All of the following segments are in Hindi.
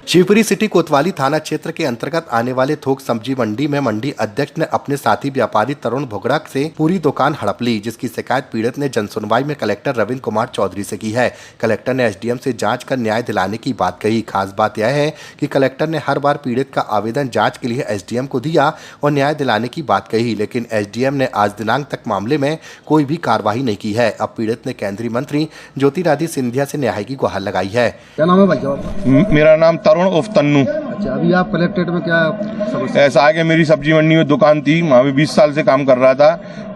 शिवपुरी सिटी कोतवाली थाना क्षेत्र के अंतर्गत आने वाले थोक सब्जी मंडी में मंडी अध्यक्ष ने अपने साथी व्यापारी तरुण भोगड़ा से पूरी दुकान हड़प ली, जिसकी शिकायत पीड़ित ने जनसुनवाई में कलेक्टर रविंद्र कुमार चौधरी से की है। कलेक्टर ने एसडीएम से जांच कर न्याय दिलाने की बात कही। खास बात यह है कि कलेक्टर ने हर बार पीड़ित का आवेदन जाँच के लिए एसडीएम को दिया और न्याय दिलाने की बात कही, लेकिन एसडीएम ने आज दिनांक तक मामले में कोई भी कार्रवाई नहीं की है। अब पीड़ित ने केंद्रीय मंत्री ज्योतिरादित्य सिंधिया से न्याय की गुहार लगाई है। क्या नाम है भाई साहब? मेरा नाम तरुण उर्फ तन्नू। अच्छा, अभी आप कलेक्ट्रेट में क्या समस्या? ऐसा है कि मेरी सब्जी मंडी में दुकान थी, वहाँ भी 20 साल से काम कर रहा था।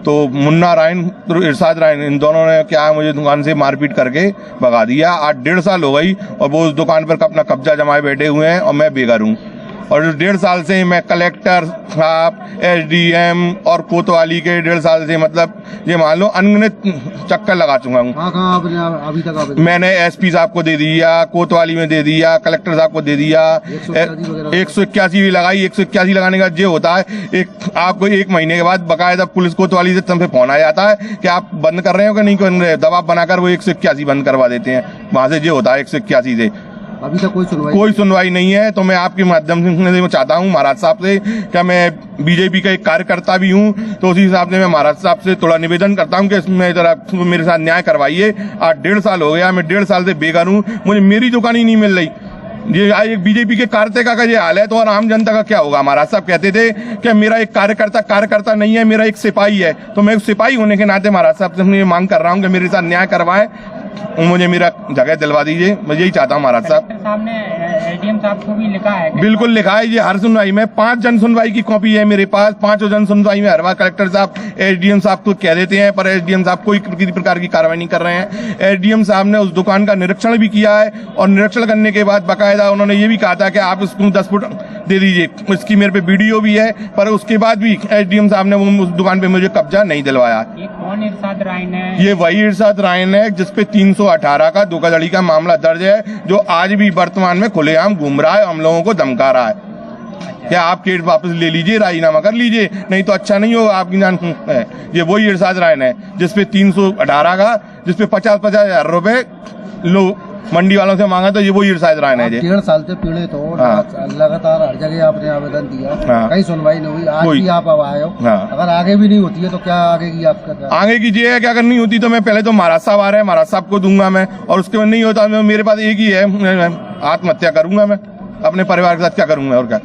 तो मुन्ना रायन तो इरशाद रायन, इन दोनों ने क्या है मुझे दुकान से मारपीट करके भगा दिया। आज 1.5 साल हो गई और वो उस दुकान पर अपना कब्जा जमाए बैठे हुए हैं और मैं बेघर हूँ। और 1.5 साल से मैं कलेक्टर साहब, एसडीएम और कोतवाली के 1.5 साल से मतलब ये मान लो अनगिनत चक्कर लगा चुका हूँ। कहाँ आपने अभी तक मैंने एसपी साहब को दे दिया, कोतवाली में दे दिया, कलेक्टर साहब को दे दिया, 181 भी लगाई। 181 लगाने का ये होता है आपको 1 महीने के बाद बकायदा पुलिस कोतवाली से तुमसे फोन आ जाता है कि आप बंद कर रहे हो कि नहीं कर रहे, दबाव बनाकर वो 181 बंद करवा देते हैं। वहां से ये होता है 181 से। अभी तक कोई सुनवाई नहीं है। तो मैं आपके माध्यम से चाहता हूँ महाराज साहब से, क्या मैं बीजेपी का एक कार्यकर्ता भी हूँ, तो उसी हिसाब से मैं महाराज साहब से थोड़ा निवेदन करता हूँ कि इसमें जरा मेरे साथ न्याय करवाइए। आज 1.5 साल हो गया, मैं 1.5 साल से बेघर हूँ, मुझे मेरी दुकान ही नहीं मिल रही। ये एक बीजेपी के कार्यकर्ता का ये हाल है तो और आम जनता का क्या होगा? महाराज साहब कहते थे कि मेरा एक कार्यकर्ता नहीं है, मेरा एक सिपाही है। तो मैं एक सिपाही होने के नाते महाराज साहब से मैं मांग कर रहा हूँ कि मेरे साथ न्याय करवाएं, मुझे मेरा जगह दिलवा दीजिए। मैं यही चाहता हूँ महाराज साहब। साहब ने एसडीएम साहब को भी लिखा है? बिल्कुल लिखा है। ये हर सुनवाई में 5 जन सुनवाई की कॉपी है मेरे पास। 5 जन सुनवाई में हर बार कलेक्टर साहब एसडीएम साहब को कह देते हैं, पर एसडीएम साहब कोई किसी प्रकार की कार्रवाई नहीं कर रहे हैं। एसडीएम साहब ने उस दुकान का निरीक्षण भी किया है और निरीक्षण करने के बाद बाकायदा उन्होंने ये भी कहा था कि आप इसको 10 फुट दे दीजिए। इसकी मेरे पे वीडियो भी है, पर उसके बाद भी एसडीएम साहब ने उस दुकान पे मुझे कब्जा नहीं दिलवाया। ये कौन इरशाद रायन है? ये वही इरशाद रायन है जिसपे 318 का धोखाधड़ी का मामला दर्ज है, जो आज भी वर्तमान में खुलेआम घूम रहा है, हम लोगों को धमका रहा है। क्या आप केस वापस ले लीजिए, राजीनामा कर लीजिए, नहीं तो अच्छा नहीं होगा आपकी जान है। ये वही इरशाद रायन है जिसपे 318 का, जिसपे 50-50 हजार रुपए लो मंडी वालों से मांगा, तो ये वही इरशाद रायन है। 1.5 साल से पीड़ित हो, लगातार हर जगह आपने आवेदन दिया, कहीं सुनवाई नहीं हुई, आज भी आप अब आए हो। अगर आगे भी नहीं होती है तो क्या आगे की आप कर रहे हैं? आगे की ये है कि अगर नहीं होती तो मैं पहले तो महाराज साहब आ रहे हैं, महाराज साहब को दूंगा मैं, और उसके बाद नहीं होता मेरे पास एक ही है, आत्महत्या करूंगा मैं। अपने परिवार के साथ क्या करूंगा और क्या।